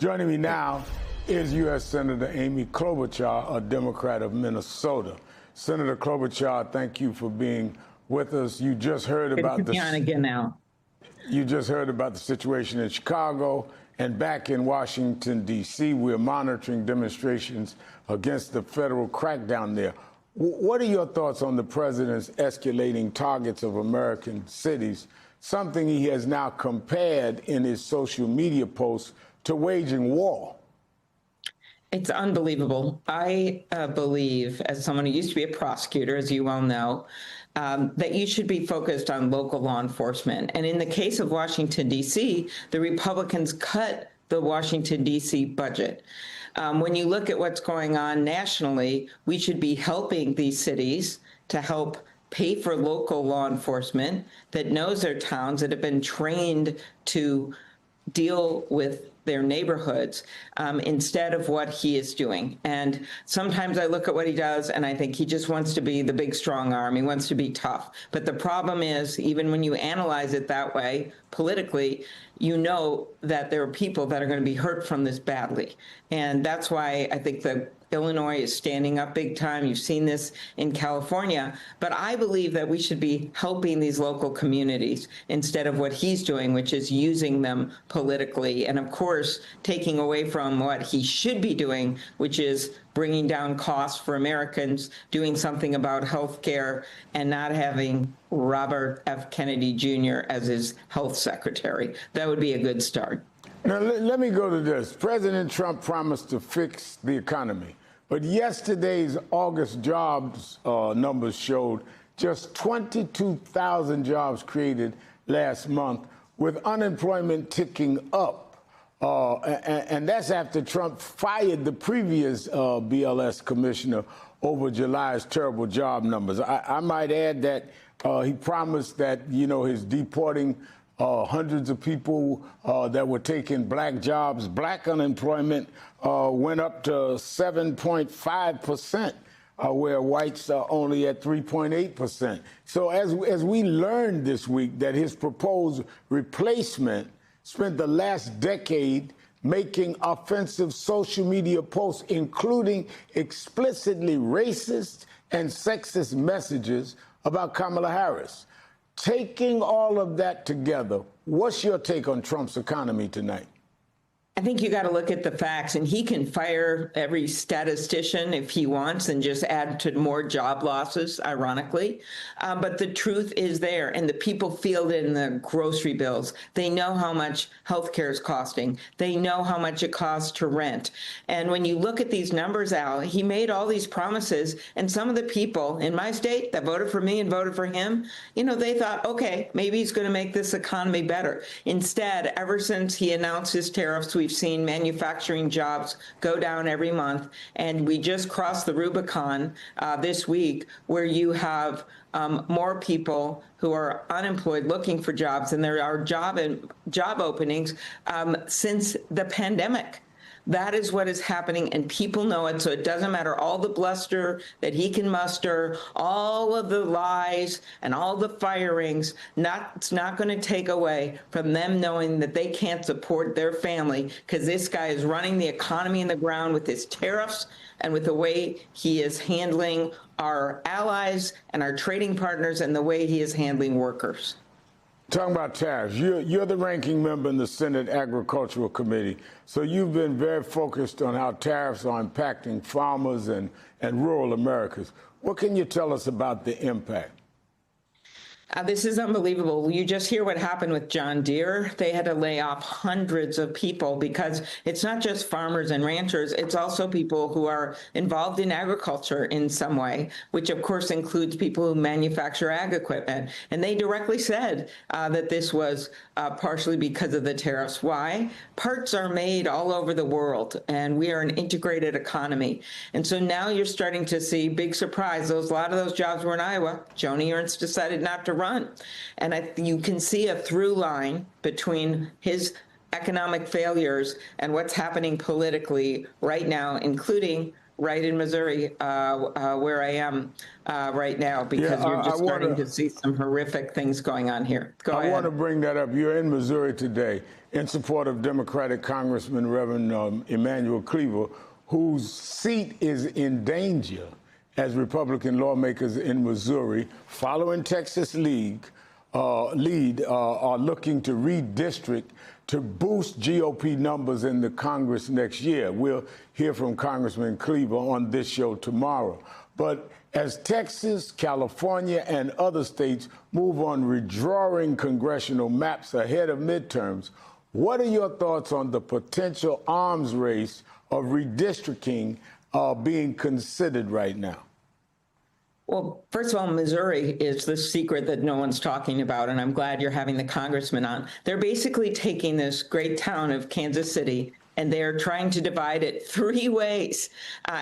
Joining me now is U.S. Senator Amy Klobuchar, a Democrat of Minnesota. Senator Klobuchar, thank you for being with us. You just heard about the situation in Chicago and back in Washington, D.C. We're monitoring demonstrations against the federal crackdown there. What are your thoughts on the president's escalating targets of American cities, something he has now compared in his social media posts to waging war? It's unbelievable. I believe, as someone who used to be a prosecutor, as you well know, that you should be focused on local law enforcement. And in the case of Washington, D.C., the Republicans cut the Washington, D.C. budget. When you look at what's going on nationally, we should be helping these cities to help pay for local law enforcement that knows their towns, that have been trained to deal with their neighborhoods, instead of what he is doing. And sometimes I look at what he does and I think he just wants to be the big strong arm. He wants to be tough. But the problem is, even when you analyze it that way politically, you know that there are people that are going to be hurt from this badly. And that's why I think that Illinois is standing up big time. You've seen this in California. But I believe that we should be helping these local communities instead of what he's doing, which is using them politically. And of course, taking away from what he should be doing, which is bringing down costs for Americans, doing something about health care, and not having Robert F. Kennedy Jr. as his health secretary. That would be a good start. Now, let me go to this. President Trump promised to fix the economy. But yesterday's August jobs numbers showed just 22,000 jobs created last month, with unemployment ticking up. And that's after Trump fired the previous BLS commissioner over July's terrible job numbers. I might add that he promised that, his deporting hundreds of people that were taking black jobs. Black unemployment went up to 7.5%, where whites are only at 3.8%. So as we learned this week that his proposed replacement spent the last decade making offensive social media posts, including explicitly racist and sexist messages about Kamala Harris. Taking all of that together, what's your take on Trump's economy tonight? I think you got to look at the facts, and he can fire every statistician if he wants and just add to more job losses, ironically. But the truth is there, and the people feel it in the grocery bills. They know how much healthcare is costing. They know how much it costs to rent. And when you look at these numbers, Al, he made all these promises, and some of the people in my state that voted for me and voted for him, they thought, okay, maybe he's going to make this economy better. Instead, ever since he announced his tariffs, we've seen manufacturing jobs go down every month, and we just crossed the Rubicon this week, where you have more people who are unemployed looking for jobs than there are job openings since the pandemic. That is what is happening, and people know it, so it doesn't matter all the bluster that he can muster, all of the lies and all the firings. It's not going to take away from them knowing that they can't support their family, because this guy is running the economy in the ground with his tariffs and with the way he is handling our allies and our trading partners and the way he is handling workers. Talking about tariffs, you're the ranking member in the Senate Agricultural Committee, so you've been very focused on how tariffs are impacting farmers and rural Americas. What can you tell us about the impact? This is unbelievable. You just hear what happened with John Deere. They had to lay off hundreds of people, because it's not just farmers and ranchers, it's also people who are involved in agriculture in some way, which of course includes people who manufacture ag equipment. And they directly said that this was partially because of the tariffs. Why? Parts are made all over the world, and we are an integrated economy. And so now you're starting to see, big surprise, a lot of those jobs were in Iowa. Joni Ernst decided not to run. And you can see a through line between his economic failures and what's happening politically right now, including right in Missouri, where I am right now, because we're just starting to see some horrific things going on here. Go ahead. I want to bring that up. You're in Missouri today in support of Democratic Congressman Reverend Emanuel Cleaver, whose seat is in danger as Republican lawmakers in Missouri, following Texas lead, are looking to redistrict to boost GOP numbers in the Congress next year. We'll hear from Congressman Cleaver on this show tomorrow. But as Texas, California, and other states move on redrawing congressional maps ahead of midterms, what are your thoughts on the potential arms race of redistricting being considered right now? Well, first of all, Missouri is the secret that no one's talking about, and I'm glad you're having the congressman on. They're basically taking this great town of Kansas City, and they're trying to divide it 3 ways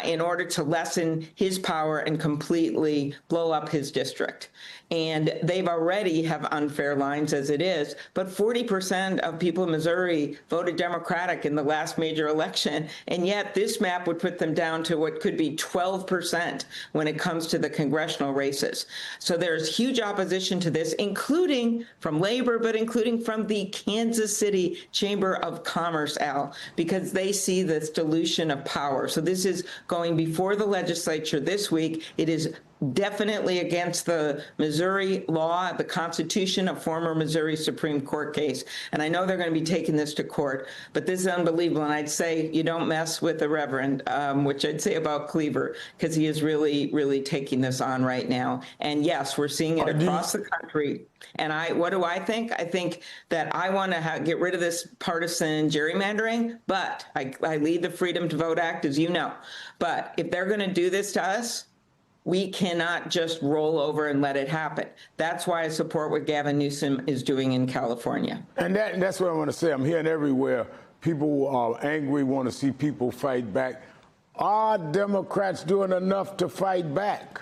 in order to lessen his power and completely blow up his district. And they've already have unfair lines as it is, but 40% of people in Missouri voted Democratic in the last major election, and yet this map would put them down to what could be 12% when it comes to the congressional races. So there's huge opposition to this, including from labor, but including from the Kansas City Chamber of Commerce, Al, because they see this dilution of power. So this is going before the legislature this week. It is definitely against the Missouri law, the Constitution, a former Missouri Supreme Court case. And I know they're going to be taking this to court, but this is unbelievable. And I'd say you don't mess with the Reverend, which I'd say about Cleaver, because he is really, really taking this on right now. And yes, we're seeing it across the country. And what do I think? I think that I want to get rid of this partisan gerrymandering, but I lead the Freedom to Vote Act, as you know. But if they're going to do this to us, we cannot just roll over and let it happen. That's why I support what Gavin Newsom is doing in California. And that's what I want to say. I'm hearing everywhere people are angry, want to see people fight back. Are Democrats doing enough to fight back?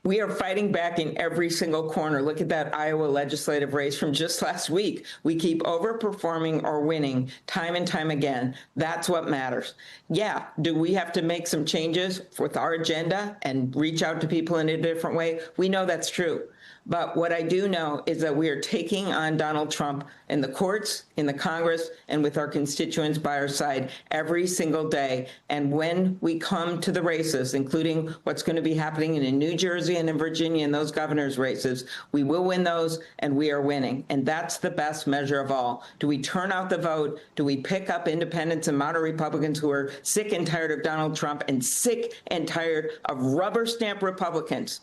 We are fighting back in every single corner. Look at that Iowa legislative race from just last week. We keep overperforming or winning time and time again. That's what matters. Yeah, do we have to make some changes with our agenda and reach out to people in a different way? We know that's true. But what I do know is that we are taking on Donald Trump in the courts, in the Congress, and with our constituents by our side every single day. And when we come to the races, including what's going to be happening in New Jersey and in Virginia in those governor's races, we will win those, and we are winning. And that's the best measure of all. Do we turn out the vote? Do we pick up independents and moderate Republicans who are sick and tired of Donald Trump and sick and tired of rubber stamp Republicans?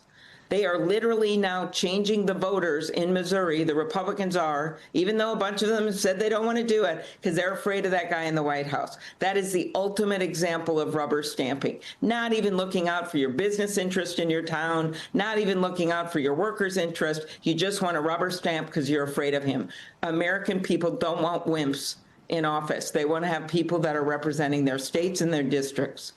They are literally now changing the voters in Missouri. The Republicans are, even though a bunch of them have said they don't want to do it because they're afraid of that guy in the White House. That is the ultimate example of rubber stamping. Not even looking out for your business interest in your town, not even looking out for your workers' interest. You just want a rubber stamp because you're afraid of him. American people don't want wimps in office. They want to have people that are representing their states and their districts.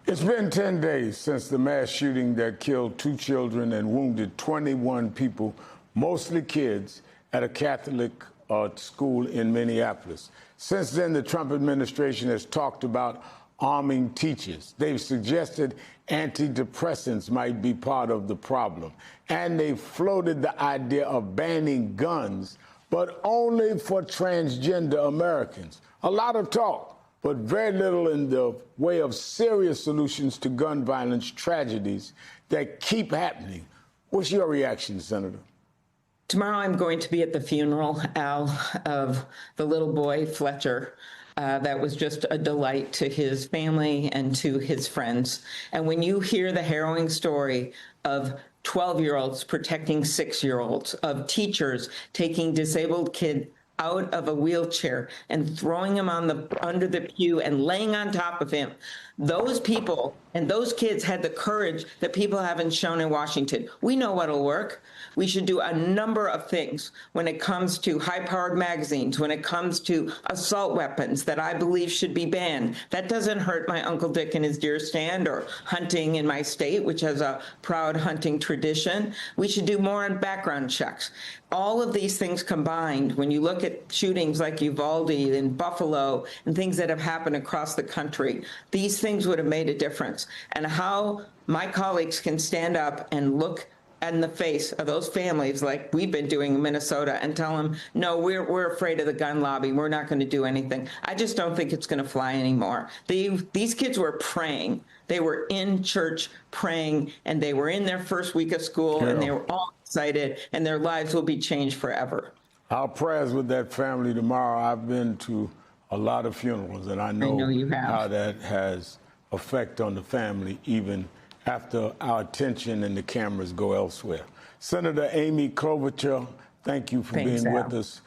It's been 10 days since the mass shooting that killed 2 children and wounded 21 people, mostly kids, at a Catholic school in Minneapolis. Since then, the Trump administration has talked about arming teachers. They've suggested antidepressants might be part of the problem. And they've floated the idea of banning guns, but only for transgender Americans. A lot of talk, but very little in the way of serious solutions to gun violence tragedies that keep happening. What's your reaction, Senator? Tomorrow I'm going to be at the funeral, Al, of the little boy, Fletcher. That was just a delight to his family and to his friends. And when you hear the harrowing story of 12-year-olds protecting 6-year-olds, of teachers taking disabled kids out of a wheelchair and throwing him under the pew and laying on top of him. Those people and those kids had the courage that people haven't shown in Washington. We know what'll work. We should do a number of things when it comes to high-powered magazines, when it comes to assault weapons that I believe should be banned. That doesn't hurt my Uncle Dick and his deer stand or hunting in my state, which has a proud hunting tradition. We should do more on background checks. All of these things combined, when you look at shootings like Uvalde and Buffalo and things that have happened across the country, these things would have made a difference. And how my colleagues can stand up and look in the face of those families like we've been doing in Minnesota and tell them, no, we're afraid of the gun lobby. We're not going to do anything. I just don't think it's going to fly anymore. These kids were praying. They were in church praying, and they were in their first week of school, and they were all excited, and their lives will be changed forever. Our prayers with that family tomorrow. I've been to a lot of funerals, and I know you have. how that has effect on the family, even after our attention and the cameras go elsewhere. Senator Amy Klobuchar, thank you for Thanks, being Al. with us.